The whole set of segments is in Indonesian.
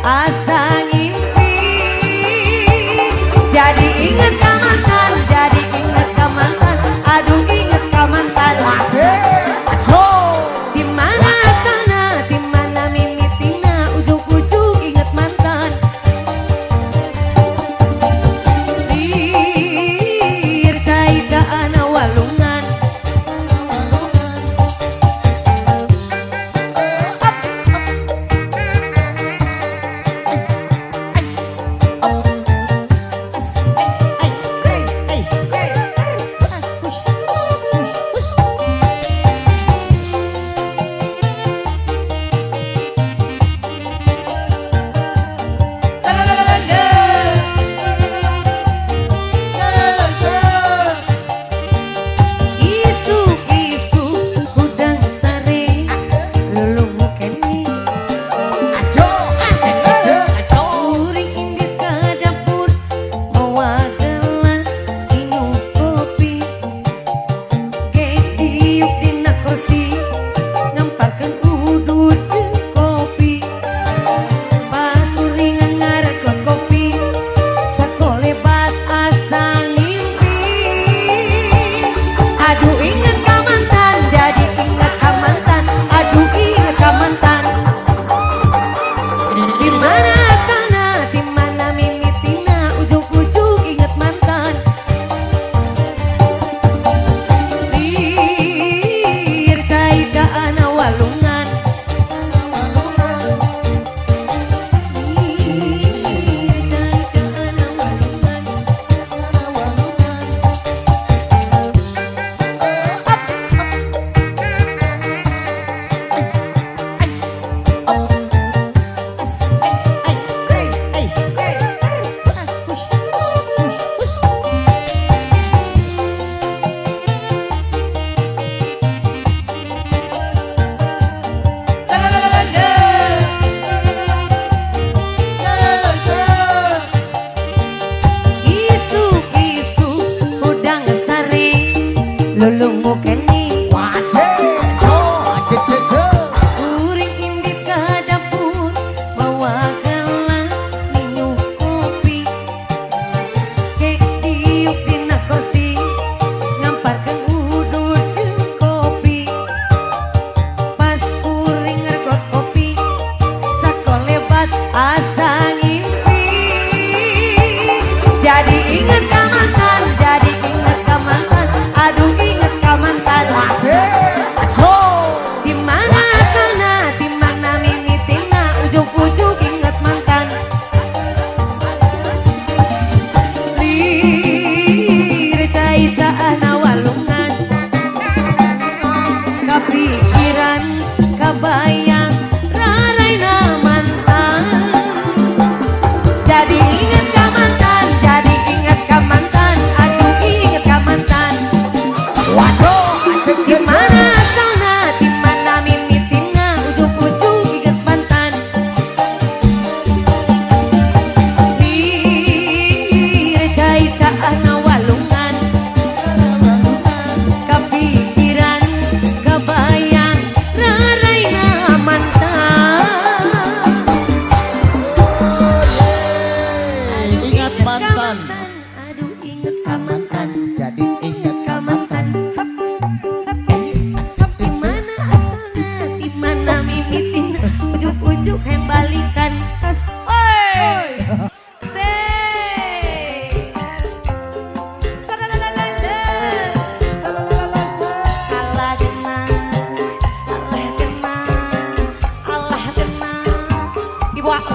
asa ngimpi. Jadi inget ka mantan, jadi inget ka mantan, aduh inget ka mantan. Di mana sana, di mana mimitina, ujung-ujung inget mantan. Dircai-caan walungan.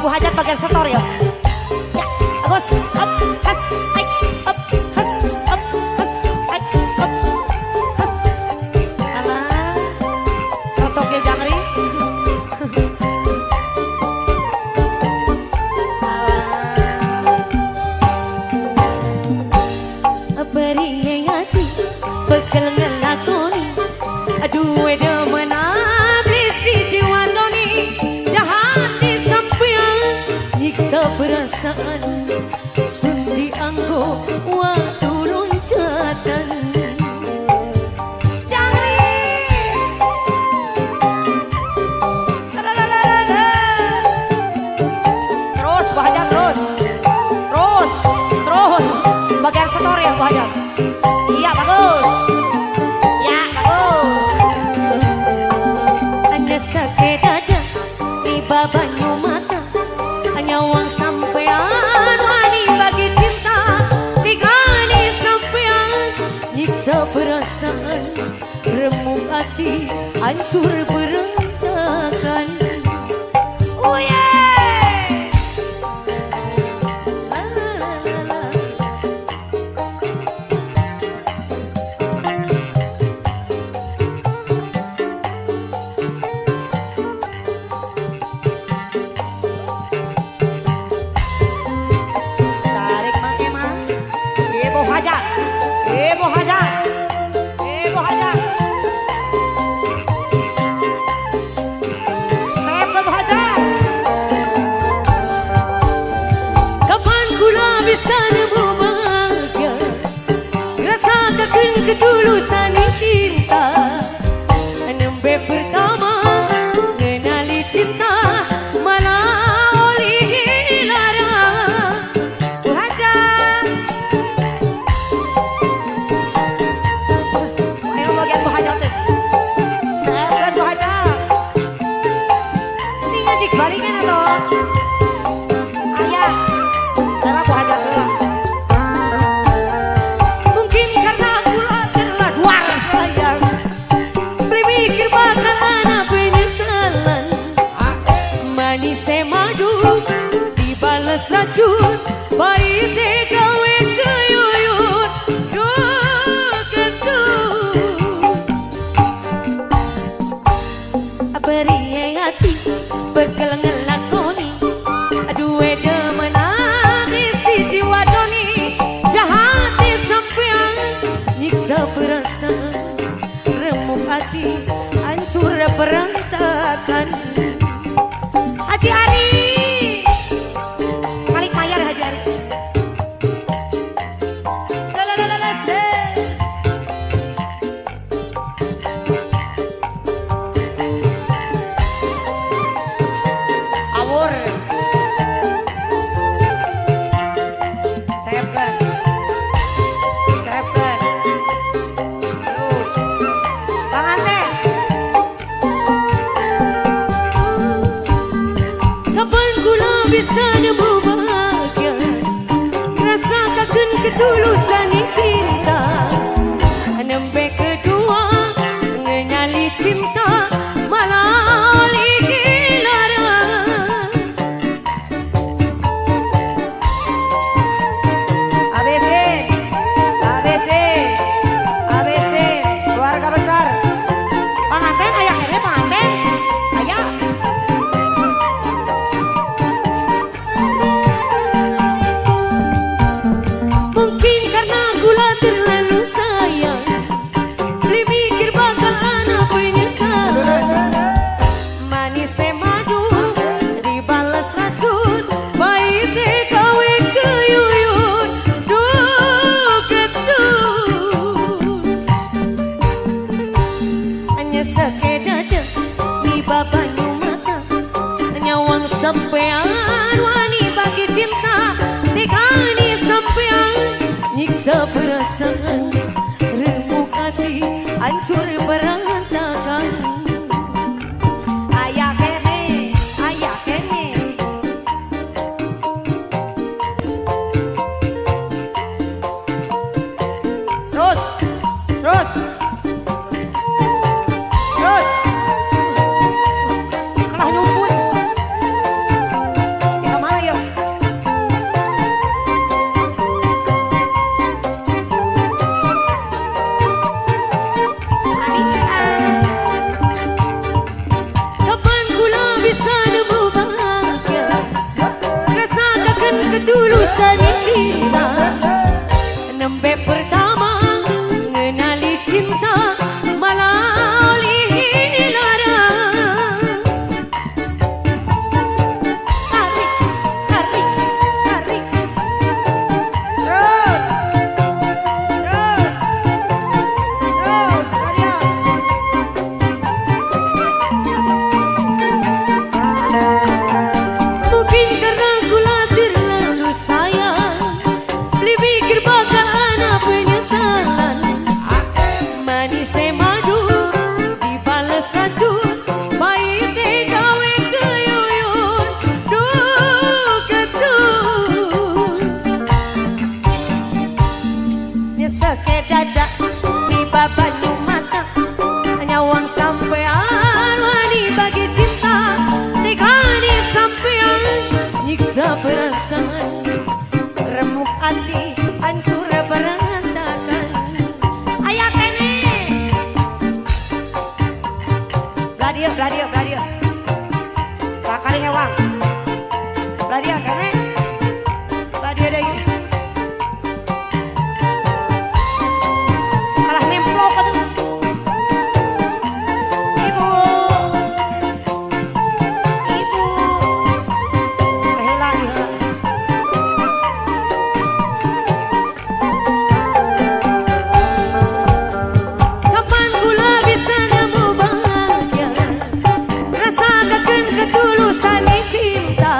Bu Hajat bagian setor ya. Ya, Agus, up, has, ai, up, has, up, has, ai, up, has. Alah, cocoknya jangri. Alah, beri hati, bekal ngelakoni, aduh demen abisi jiwa doni, jahat di sampean, nyiksa perasaan, sun dianggo Bu Hajat. Iya bagus. Ya bagus. Hanya sakit dada tiba banyu mata, hanya uang sampean wani bagi cinta, tinggali sampean nyiksa perasaan, remuk hati hancur berantakan. Uye. La, la, la, la. Tarik make mah. Ibu Hajat. Ibu Hajat. Ibu Hajat. Saya Bu Hajat. Kapan kula bisa nemu bahagia, rasakan ketulusan cinta, nembe pertama mengenali cinta malah oleh dilarang. Bu Hajat. Ayo bagian Bu Hajat tuh. Saya Bu Hajat. Sing dibalikin atau? Ayah. Cara Bu Hajat dulu. Mungkin karena kula telah waras sayang, beli mikir bakal anak penyesalan. Manis madu dibalas racun, pahit gawe keyuyut ketut. Beri hati bekal ngelakoni, aduh demenang isi jiwa doni, jahat sampean nyiksa perasaan, remuk hati hancur berantakan. Haji Ari. Balik mayar Haji Ari. Lalalala, se. Awur. Sepkan. Sepkan. Yuk. Bang Ante. Kapan kula bisa nemu bahagia, rasakan ketulusan cinta, nembe kedua mengenali cinta malah oleh dilarang. ABC. ABC. ABC. Keluarga besar. Bang Ante ayah kene Bang Ante. Ayah. Mungkin karena gula terlalu sayang, beli mikir bakal anak penyesalan. Manis madu dibalas racun, pahit gawe keyuyut ketut. Hanya sakit dada tiba banyu mata, nyawang sampean wani bagi cinta, tinggali sampean nyiksa perasaan, remuk hati hancur berantakan. Ayah kene. Ayah kene. Terus. Terus. Terus. Kalah nyumput. Kita mana yuk? Kapan kula bisa nemu bahagia, rasakan ketulusan cinta, nembe pertama mengenali cinta malah oleh dilarang. Tarik. Tarik. Tarik. Terus. Terus. Terus. Kalian. Mungkin karena gula terlalu sayang, Karawang. Belah dia kan belah dia deh. Alah nemplok tuh. Ibu. Ibu. Helah ya. Kapan kula bisa nemu bahagia, rasakan ketulusan cinta.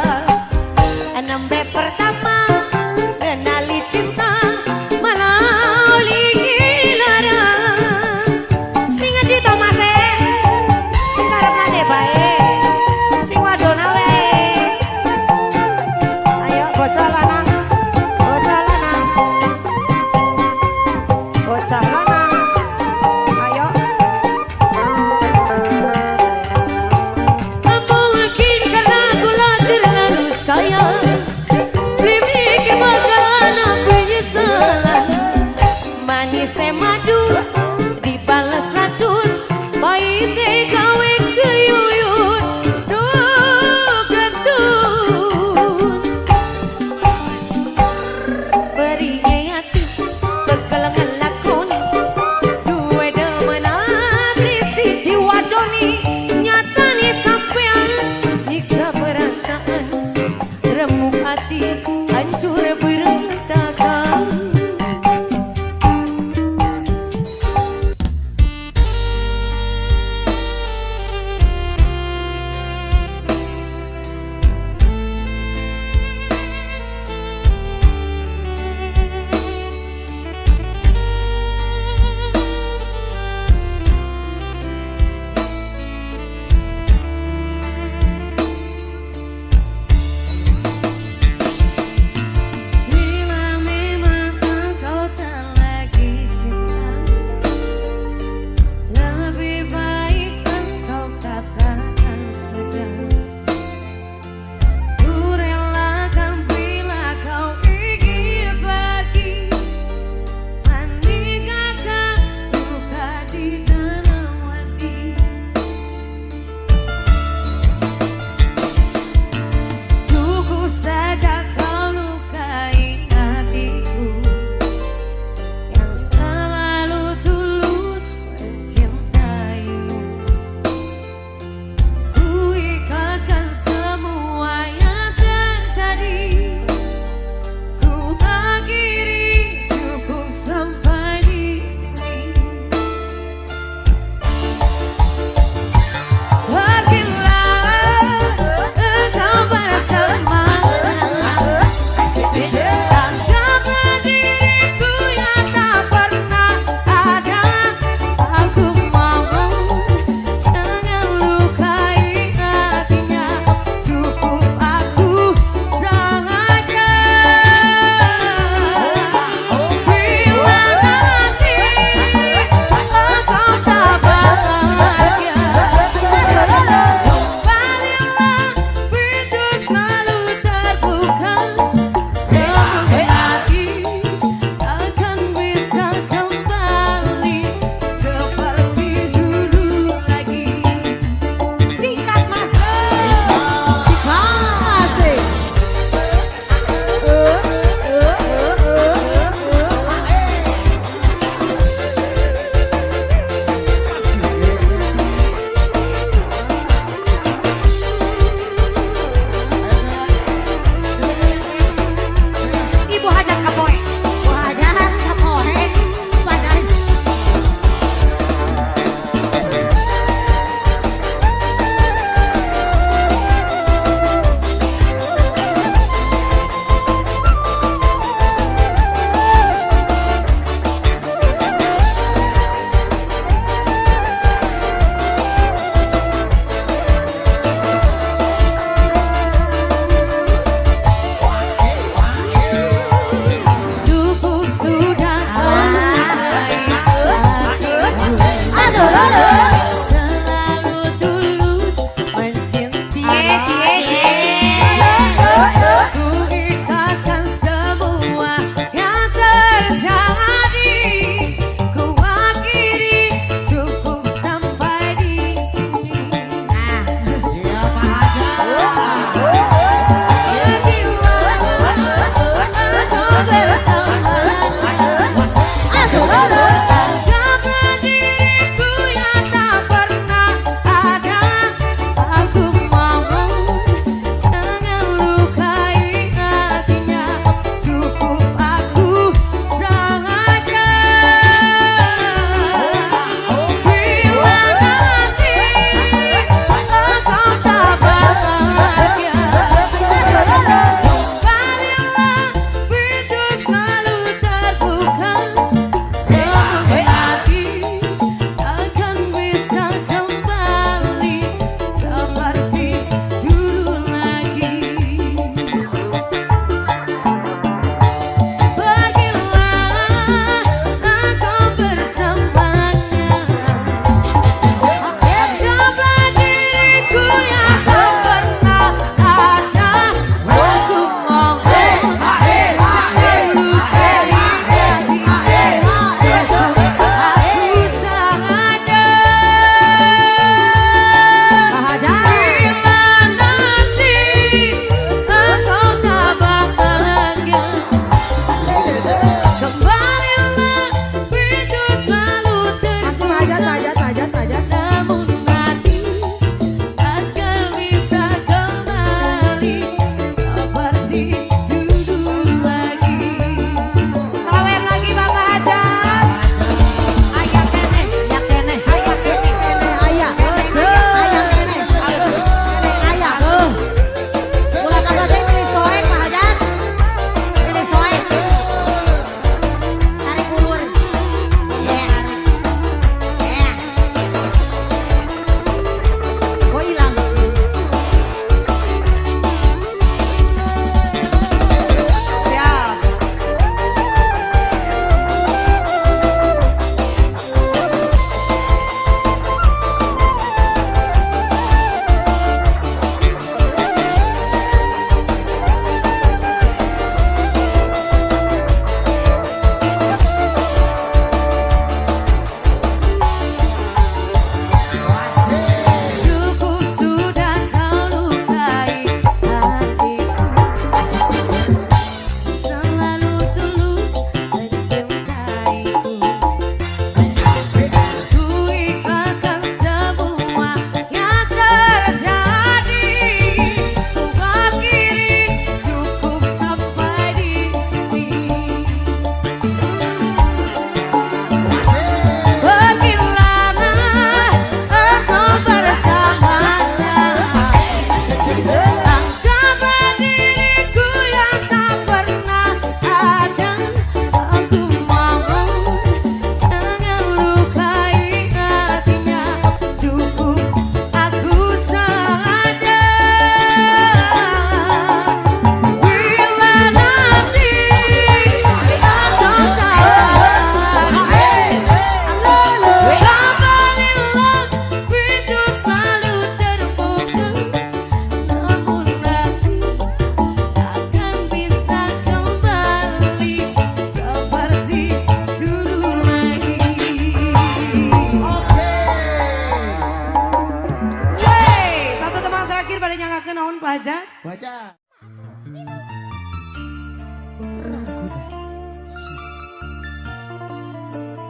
Hajat. Baca.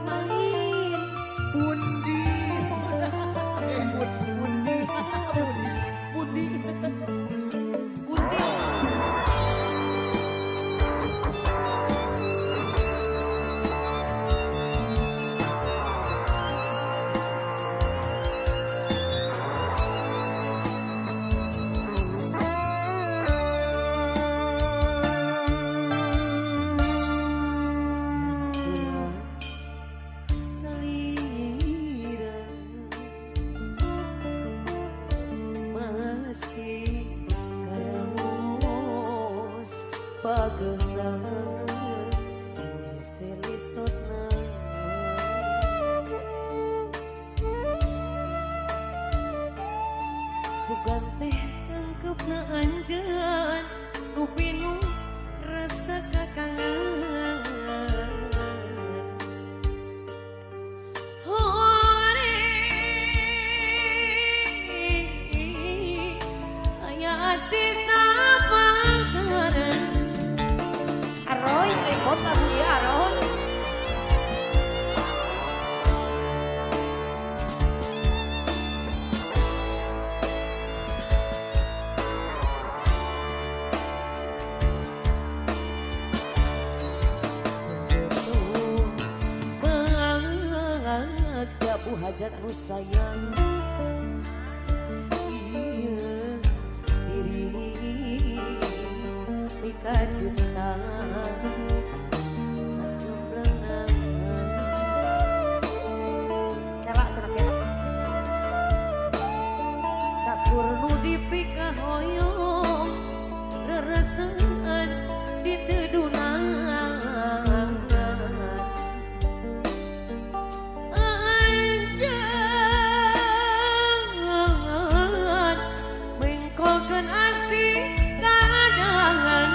Malin. Bundi. Bundi. Budi. Budi. Selira masih karaos pageunang selisotna sugan teh tangkepna anjeun nu pinuh rasa kakangan hore aya sisa pangkaran Aroy, repot aku ya Aroy. terus bahagia Bu Hajat nu sayang iya diri mika cinta sajumlengan Kelak cenah kelak. sakur nu dipika hoyong reresean ditedunan anjeun mengkolkeun asih kadangan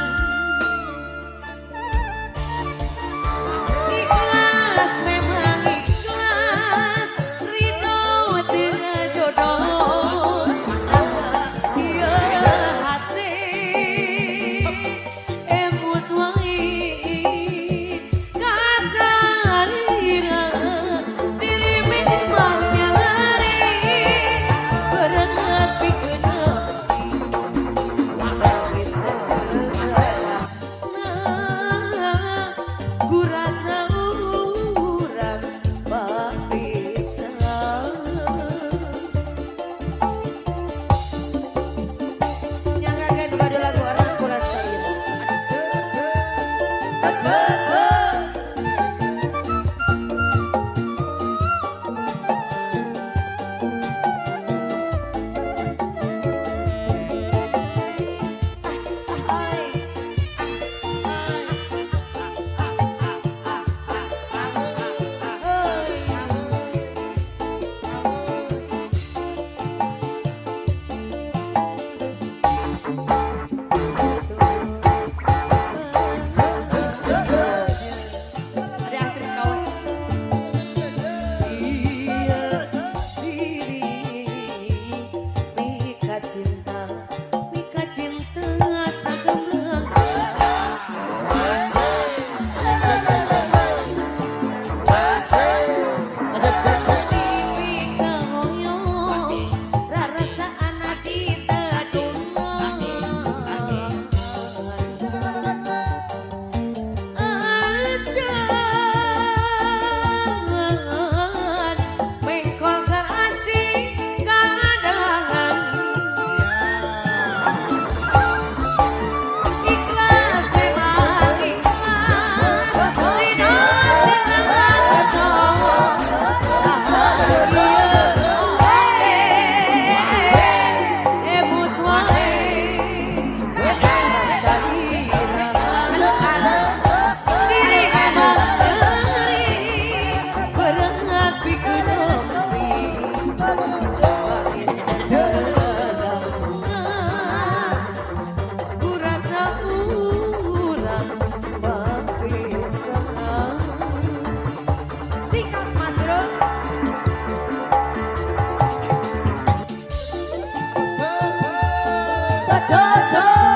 Betul.